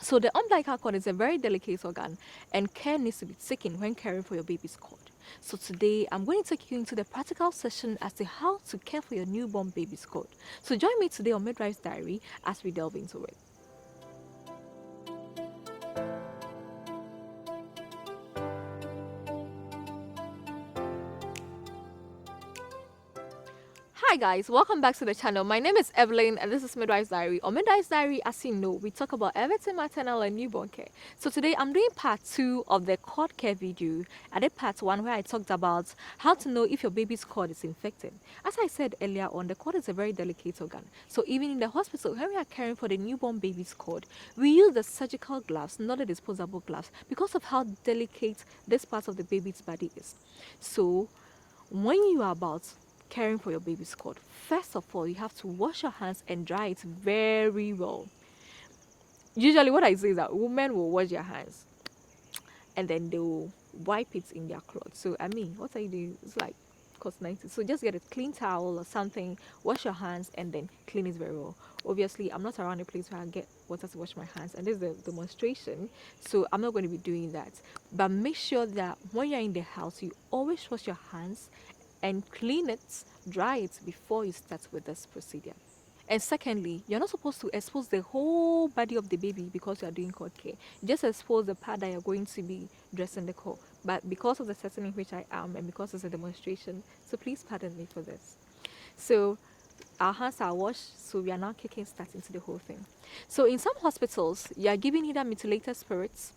So the umbilical cord is a very delicate organ, and care needs to be taken when caring for your baby's cord. So today I'm going to take you into the practical session as to how to care for your newborn baby's cord. So join me today on Midwife's Diary as we delve into it. Hi guys, welcome back to the channel. My name is Evelyn and this is Midwife's Diary. On Midwife's Diary, as you know, we talk about everything maternal and newborn care. So today I'm doing part 2 of the cord care video. I did part 1 where I talked about how to know if your baby's cord is infected. As I said earlier on, the cord is a very delicate organ. So even in the hospital, when we are caring for the newborn baby's cord, we use the surgical gloves, not the disposable gloves, because of how delicate this part of the baby's body is. So when you are about caring for your baby's cord, first of all, you have to wash your hands and dry it very well. Usually what I say is that women will wash their hands and then they will wipe it in their cloth. So I mean, what I do is like cost 90. So just get a clean towel or something, wash your hands and then clean it very well. Obviously I'm not around a place where I get water to wash my hands, and this is the demonstration, so I'm not going to be doing that. But make sure that when you're in the house, you always wash your hands and clean it, dry it before you start with this procedure. And secondly, you're not supposed to expose the whole body of the baby because you are doing cord care. Just expose the part that you're going to be dressing the cord. But because of the setting in which I am and because it's a demonstration, so please pardon me for this. So our hands are washed, so we are now kicking start into the whole thing. So in some hospitals, you are giving either methylated spirits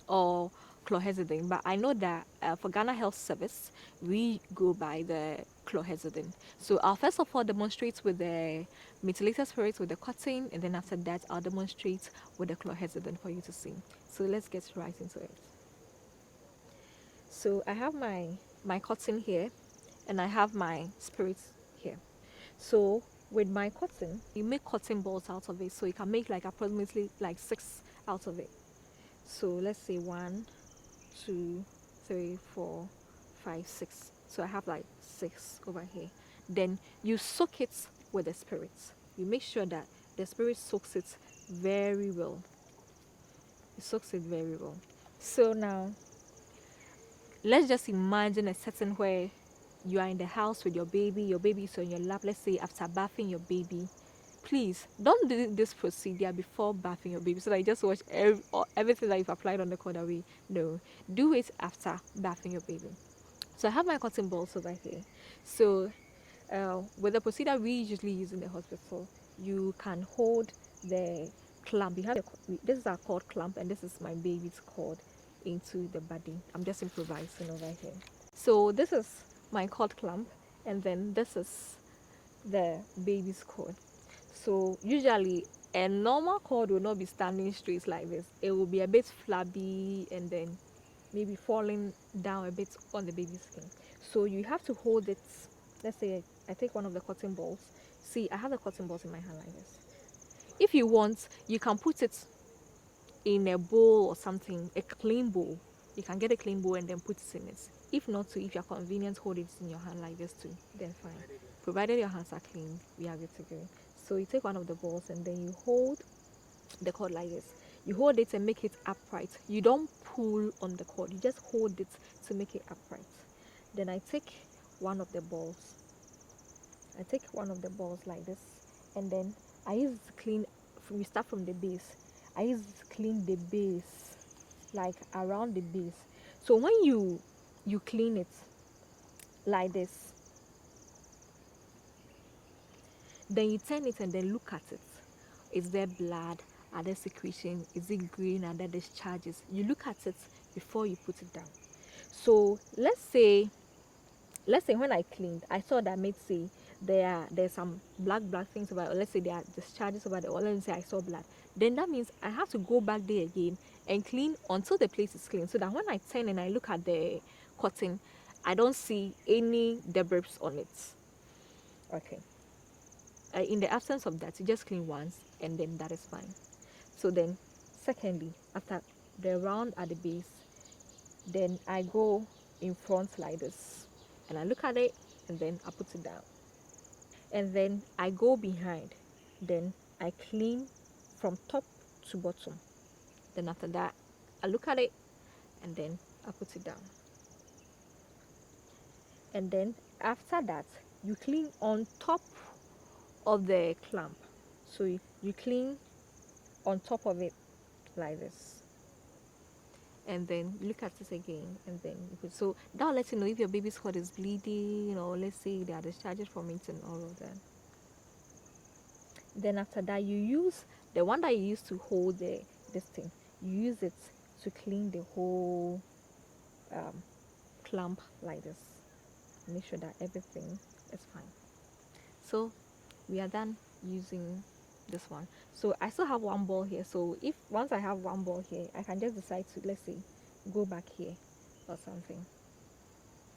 or chlorhexidine, but I know that for Ghana Health Service we go by the chlorhexidine. So I'll first of all demonstrate with the methylated spirits with the cotton, and then after that I'll demonstrate with the chlorhexidine for you to see. So let's get right into it. So I have my cotton here and I have my spirits here. So with my cotton, you make cotton balls out of it, so you can make like approximately like 6 out of it. So let's say 1, 2, 3, 4, 5, 6. So I have like 6 over here. Then you soak it with the spirits. You make sure that the spirit soaks it very well. It soaks it very well. So now let's just imagine a setting where you are in the house with your baby is on your lap. Let's say after bathing your baby. Please don't do this procedure before bathing your baby so that you just wash everything that you've applied on the cord away. No, do it after bathing your baby. So I have my cotton balls over here. So with the procedure we usually use in the hospital, you can hold the clamp. You have this is our cord clamp, and this is my baby's cord into the body. I'm just improvising over here. So this is my cord clamp, and then this is the baby's cord. So usually a normal cord will not be standing straight like this. It will be a bit flabby and then maybe falling down a bit on the baby's skin. So you have to hold it. Let's say I take one of the cotton balls. See, I have the cotton balls in my hand like this. If you want, you can put it in a bowl or something, a clean bowl. You can get a clean bowl and then put it in it. If not to, if you're convenient, hold it in your hand like this too, then fine. Provided your hands are clean, we are good to go. So you take one of the balls and then you hold the cord like this. You hold it and make it upright. You don't pull on the cord, you just hold it to make it upright. Then I take one of the balls. I take one of the balls like this, and then I use it to clean. We start from the base. I use it to clean the base, like around the base. So when you clean it like this, then you turn it and then look at it. Is there blood? Are there secretion? Is it green? Are there discharges? You look at it before you put it down. So let's say when I cleaned, I saw that maybe there's some black things over it, or let's say there are discharges over there, or let's say I saw blood. Then that means I have to go back there again and clean until the place is clean, so that when I turn and I look at the cotton, I don't see any debris on it. Okay. In the absence of that, you just clean once and then that is fine. So then secondly, after the round at the base, then I go in front like this and I look at it and then I put it down, and then I go behind, then I clean from top to bottom. Then after that, I look at it and then I put it down. And then after that, you clean on top of the clamp. So you clean on top of it like this. And then look at it again, and then you put, so that will let you know if your baby's cord is bleeding, or let's say they are discharged from it and all of that. Then after that, you use the one that you use to hold this thing. You use it to clean the whole clamp like this. Make sure that everything is fine. So we are done using this one. So I still have one ball here. So if once I have one ball here, I can just decide to, let's say, go back here or something.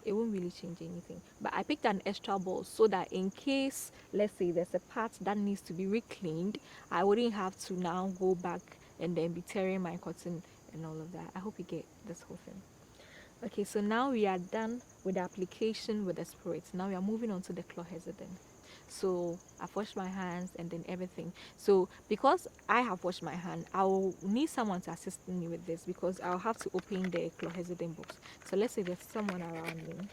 It won't really change anything, but I picked an extra ball so that in case, let's say, there's a part that needs to be recleaned, I wouldn't have to now go back and then be tearing my cotton and all of that. I hope you get this whole thing. Okay, so now we are done with the application with the spirits. Now we are moving on to the chlorhexidine. So I've washed my hands and then everything. So because I have washed my hand, I will need someone to assist me with this because I'll have to open the chlorhexidine box. So let's say there's someone around me.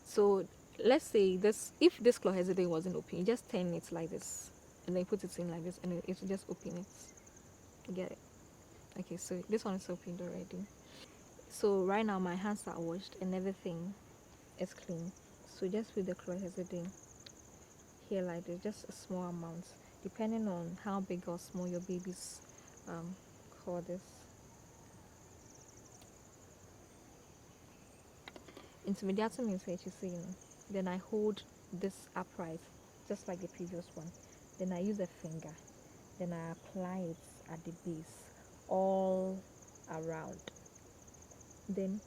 So let's say this, if this chlorhexidine wasn't open, you just turn it like this and then put it in like this and then it will just open it. You get it? Okay, so this one is opened already. So right now my hands are washed and everything is clean. So just with the chlorhexidine here like this, just a small amount, depending on how big or small your baby's cord is. Intermediate means what you see, you know. Then I hold this upright, just like the previous one. Then I use a finger. Then I apply it at the base, all around. Then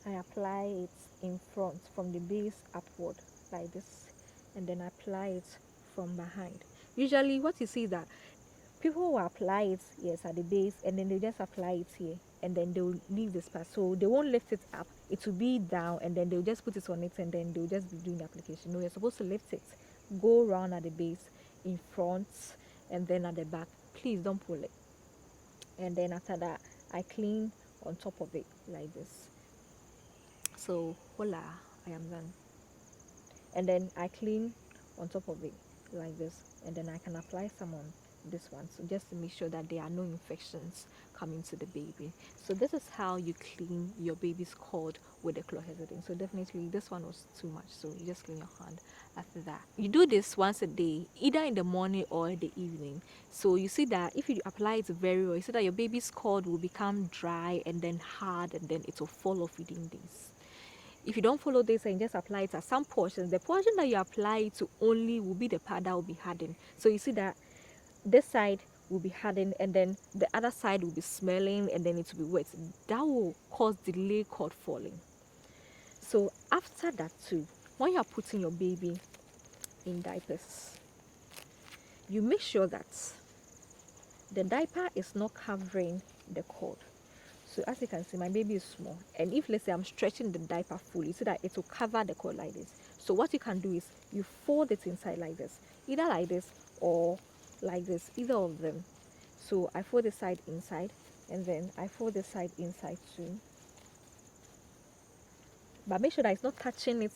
I apply it in front from the base upward like this, and then apply it from behind. Usually what you see is that people will apply it, yes, at the base, and then they just apply it here, and then they'll leave this part, so they won't lift it up. It will be down, and then they'll just put it on it, and then they'll just be doing the application. No, you're supposed to lift it, go around at the base, in front, and then at the back. Please don't pull it. And then after that, I clean on top of it like this. So voila, I am done. And then I clean on top of it like this, and then I can apply some on this one, so just to make sure that there are no infections coming to the baby. So this is how you clean your baby's cord with the chlorhexidine. So definitely this one was too much, so you just clean your hand after that. You do this once a day, either in the morning or the evening. So you see that if you apply it very well, you see that your baby's cord will become dry and then hard, and then it will fall off within days. If you don't follow this and just apply it at some portions, the portion that you apply it to only will be the part that will be hardened. So you see that this side will be hardened, and then the other side will be smelling, and then it will be wet. That will cause delay cord falling. So after that too, when you are putting your baby in diapers, you make sure that the diaper is not covering the cord. So as you can see, my baby is small, and if, let's say, I'm stretching the diaper fully, so that it will cover the cord like this. So what you can do is you fold it inside like this, either like this or like this, either of them. So I fold the side inside, and then I fold the side inside too, but make sure that it's not touching it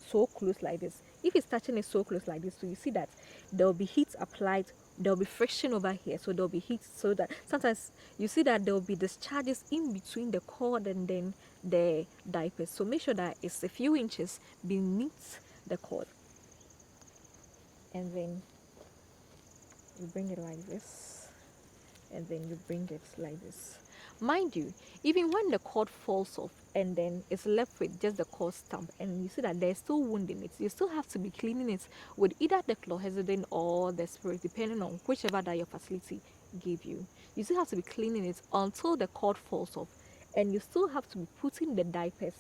so close like this. If it's touching it so close like this, so you see that there will be heat applied, there will be friction over here, so there will be heat, so that sometimes you see that there will be discharges in between the cord and then the diapers. So make sure that it's a few inches beneath the cord, and then you bring it like this, and then you bring it like this. Mind you, even when the cord falls off and then it's left with just the cord stump, and you see that there's still wound in it, you still have to be cleaning it with either the chlorhexidine or the spirit, depending on whichever that your facility gave you. You still have to be cleaning it until the cord falls off, and you still have to be putting the diapers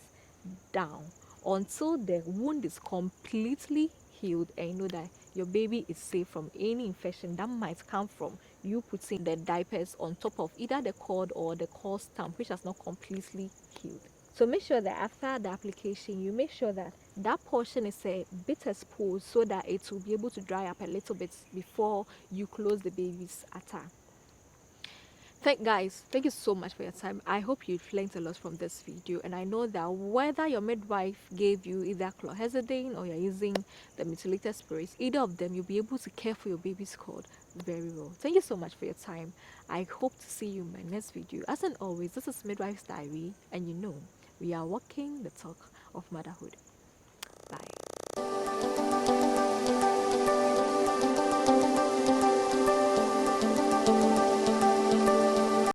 down until the wound is completely healed, and you know that your baby is safe from any infection that might come from you putting the diapers on top of either the cord or the cord stump which has not completely healed. So make sure that after the application, you make sure that that portion is a bit exposed so that it will be able to dry up a little bit before you close the baby's atta. Thank you so much for your time. I hope you've learned a lot from this video, and I know that whether your midwife gave you either chlorhexidine or you're using the methylated spirits, either of them, you'll be able to care for your baby's cord very well. Thank you so much for your time. I hope to see you in my next video. As and always, this is Midwife's Diary, and you know we are walking the talk of motherhood.